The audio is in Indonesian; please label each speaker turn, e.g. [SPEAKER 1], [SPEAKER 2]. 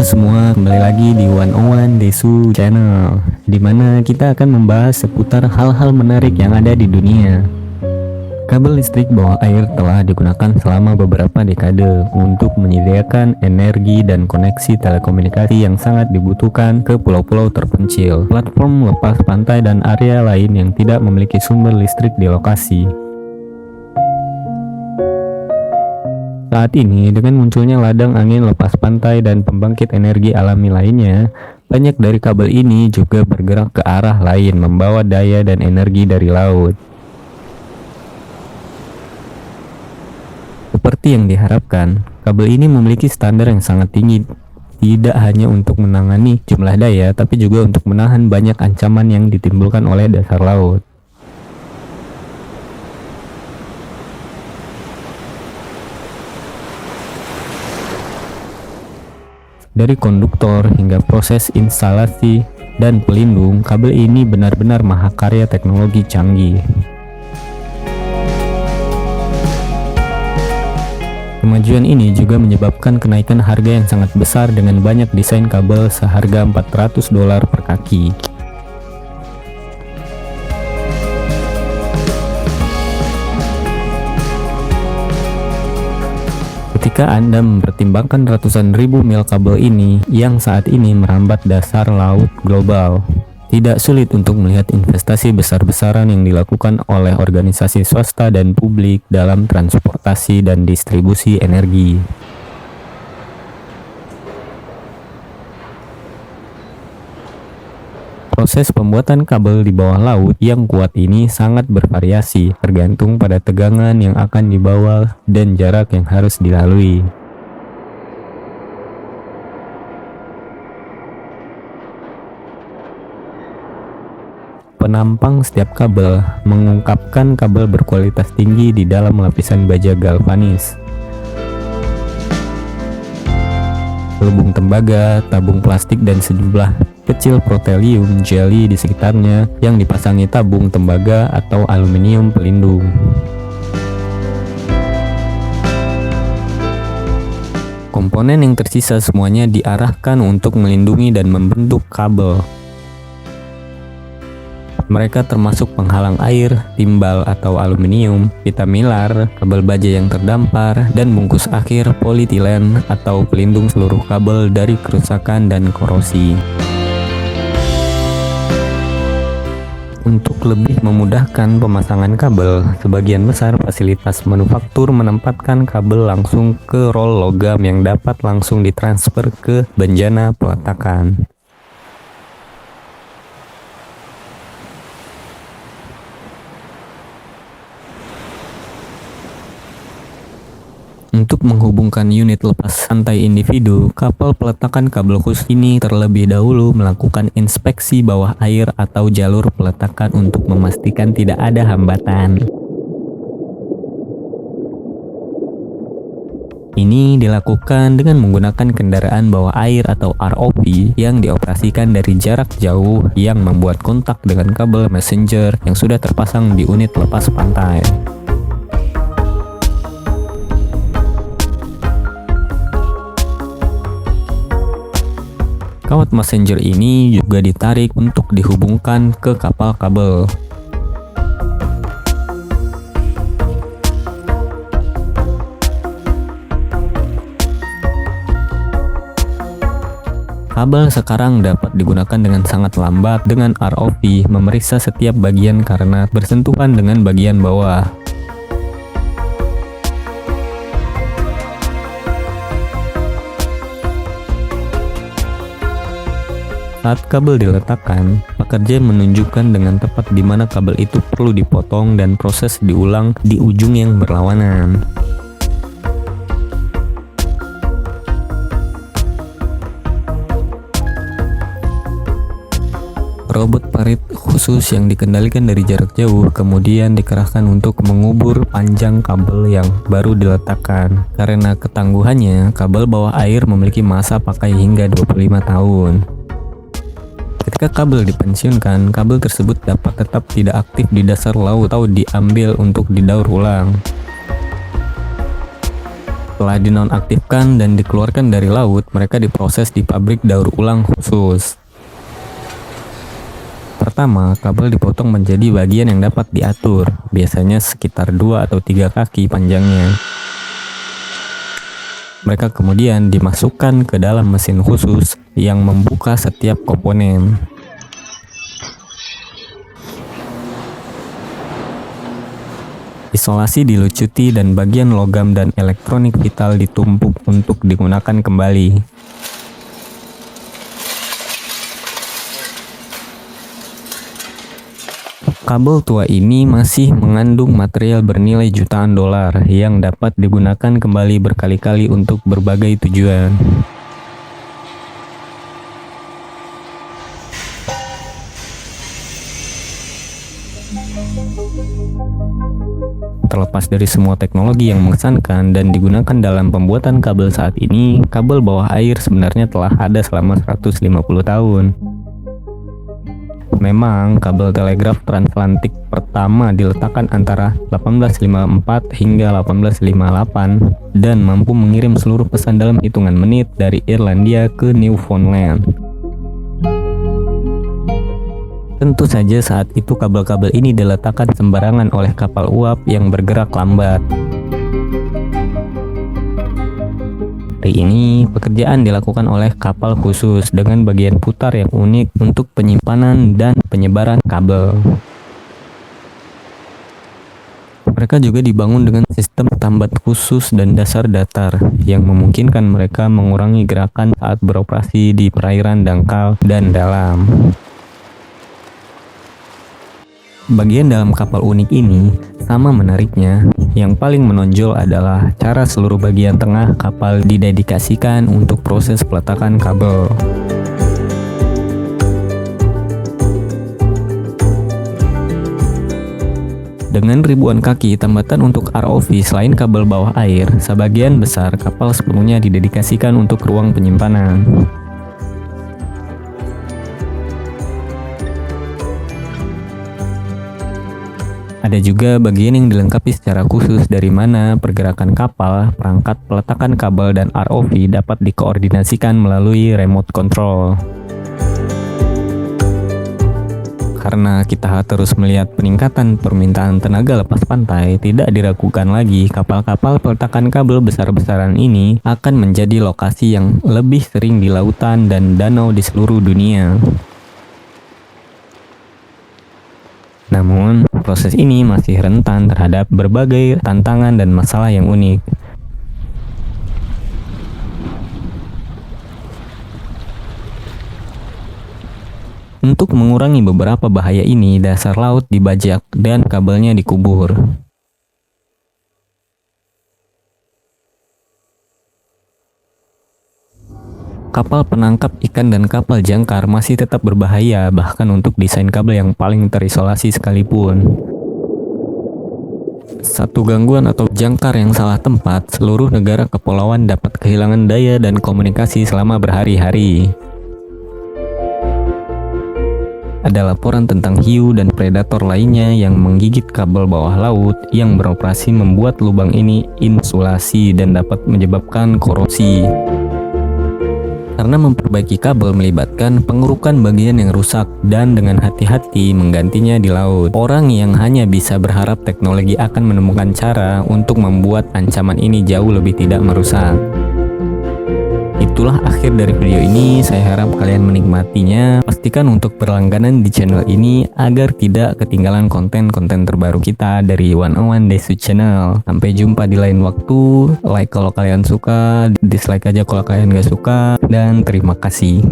[SPEAKER 1] Halo semua, kembali lagi di 101 Desu Channel, dimana kita akan membahas seputar hal-hal menarik yang ada di dunia. Kabel listrik bawah air telah digunakan selama beberapa dekade untuk menyediakan energi dan koneksi telekomunikasi yang sangat dibutuhkan ke pulau-pulau terpencil, platform lepas pantai, dan area lain yang tidak memiliki sumber listrik di lokasi. Saat ini, dengan munculnya ladang angin lepas pantai dan pembangkit energi alami lainnya, banyak dari kabel ini juga bergerak ke arah lain, membawa daya dan energi dari laut. Seperti yang diharapkan, kabel ini memiliki standar yang sangat tinggi, tidak hanya untuk menangani jumlah daya, tapi juga untuk menahan banyak ancaman yang ditimbulkan oleh dasar laut. Dari konduktor hingga proses instalasi dan pelindung, kabel ini benar-benar mahakarya teknologi canggih. Kemajuan ini juga menyebabkan kenaikan harga yang sangat besar dengan banyak desain kabel seharga $400 per kaki. Ketika Anda mempertimbangkan ratusan ribu mil kabel ini yang saat ini merambat dasar laut global, tidak sulit untuk melihat investasi besar-besaran yang dilakukan oleh organisasi swasta dan publik dalam transportasi dan distribusi energi. Proses pembuatan kabel di bawah laut yang kuat ini sangat bervariasi, tergantung pada tegangan yang akan dibawa dan jarak yang harus dilalui. Penampang setiap kabel mengungkapkan kabel berkualitas tinggi di dalam lapisan baja galvanis. Lubung tembaga, tabung plastik, dan sejumlah kecil protelium jelly di sekitarnya yang dipasangi tabung tembaga atau aluminium pelindung. Komponen yang tersisa semuanya diarahkan untuk melindungi dan membentuk kabel. Mereka termasuk penghalang air, timbal atau aluminium, pita milar, kabel baja yang terdampar, dan bungkus akhir polietilen atau pelindung seluruh kabel dari kerusakan dan korosi. Untuk lebih memudahkan pemasangan kabel, sebagian besar fasilitas manufaktur menempatkan kabel langsung ke roll logam yang dapat langsung ditransfer ke benjana peletakan. Untuk menghubungkan unit lepas pantai individu, kapal peletakan kabel khusus ini terlebih dahulu melakukan inspeksi bawah air atau jalur peletakan untuk memastikan tidak ada hambatan. Ini dilakukan dengan menggunakan kendaraan bawah air atau ROV yang dioperasikan dari jarak jauh yang membuat kontak dengan kabel messenger yang sudah terpasang di unit lepas pantai. Kawat messenger ini juga ditarik untuk dihubungkan ke kapal kabel. Kabel sekarang dapat digunakan dengan sangat lambat dengan ROV memeriksa setiap bagian karena bersentuhan dengan bagian bawah. Saat kabel diletakkan, pekerja menunjukkan dengan tepat di mana kabel itu perlu dipotong dan proses diulang di ujung yang berlawanan. Robot parit khusus yang dikendalikan dari jarak jauh kemudian dikerahkan untuk mengubur panjang kabel yang baru diletakkan. Karena ketangguhannya, kabel bawah air memiliki masa pakai hingga 25 tahun. Ketika kabel dipensiunkan, kabel tersebut dapat tetap tidak aktif di dasar laut atau diambil untuk didaur ulang. Setelah dinonaktifkan dan dikeluarkan dari laut, mereka diproses di pabrik daur ulang khusus. Pertama, kabel dipotong menjadi bagian yang dapat diatur, biasanya sekitar 2 atau 3 kaki panjangnya. Mereka kemudian dimasukkan ke dalam mesin khusus yang membuka setiap komponen. Isolasi dilucuti dan bagian logam dan elektronik vital ditumpuk untuk digunakan kembali. Kabel tua ini masih mengandung material bernilai jutaan dolar yang dapat digunakan kembali berkali-kali untuk berbagai tujuan. Terlepas dari semua teknologi yang mengesankan dan digunakan dalam pembuatan kabel saat ini, kabel bawah air sebenarnya telah ada selama 150 tahun. Memang, kabel telegraf transatlantik pertama diletakkan antara 1854 hingga 1858 dan mampu mengirim seluruh pesan dalam hitungan menit dari Irlandia ke Newfoundland. Tentu saja saat itu kabel-kabel ini diletakkan sembarangan oleh kapal uap yang bergerak lambat. Hari ini, pekerjaan dilakukan oleh kapal khusus dengan bagian putar yang unik untuk penyimpanan dan penyebaran kabel. Mereka juga dibangun dengan sistem tambat khusus dan dasar datar yang memungkinkan mereka mengurangi gerakan saat beroperasi di perairan dangkal dan dalam. Bagian dalam kapal unik ini sama menariknya. Yang paling menonjol adalah cara seluruh bagian tengah kapal didedikasikan untuk proses peletakan kabel. Dengan ribuan kaki tambatan untuk ROV selain kabel bawah air, sebagian besar kapal sepenuhnya didedikasikan untuk ruang penyimpanan. Ada juga bagian yang dilengkapi secara khusus dari mana pergerakan kapal, perangkat peletakan kabel dan ROV dapat dikoordinasikan melalui remote control. Karena kita terus melihat peningkatan permintaan tenaga lepas pantai, tidak diragukan lagi kapal-kapal peletakan kabel besar-besaran ini akan menjadi lokasi yang lebih sering di lautan dan danau di seluruh dunia. Namun, proses ini masih rentan terhadap berbagai tantangan dan masalah yang unik. Untuk mengurangi beberapa bahaya ini, dasar laut dibajak dan kabelnya dikubur. Kapal penangkap ikan dan kapal jangkar masih tetap berbahaya, bahkan untuk desain kabel yang paling terisolasi sekalipun. Satu gangguan atau jangkar yang salah tempat, seluruh negara kepulauan dapat kehilangan daya dan komunikasi selama berhari-hari. Ada laporan tentang hiu dan predator lainnya yang menggigit kabel bawah laut yang beroperasi membuat lubang ini insulasi dan dapat menyebabkan korosi. Karena memperbaiki kabel melibatkan pengurukan bagian yang rusak dan dengan hati-hati menggantinya di laut. Orang yang hanya bisa berharap teknologi akan menemukan cara untuk membuat ancaman ini jauh lebih tidak merusak. Itulah akhir dari video ini, saya harap kalian menikmatinya. Pastikan untuk berlangganan di channel ini agar tidak ketinggalan konten-konten terbaru kita dari 101 Desu Channel. Sampai jumpa di lain waktu, like kalau kalian suka, dislike aja kalau kalian gak suka, dan terima kasih.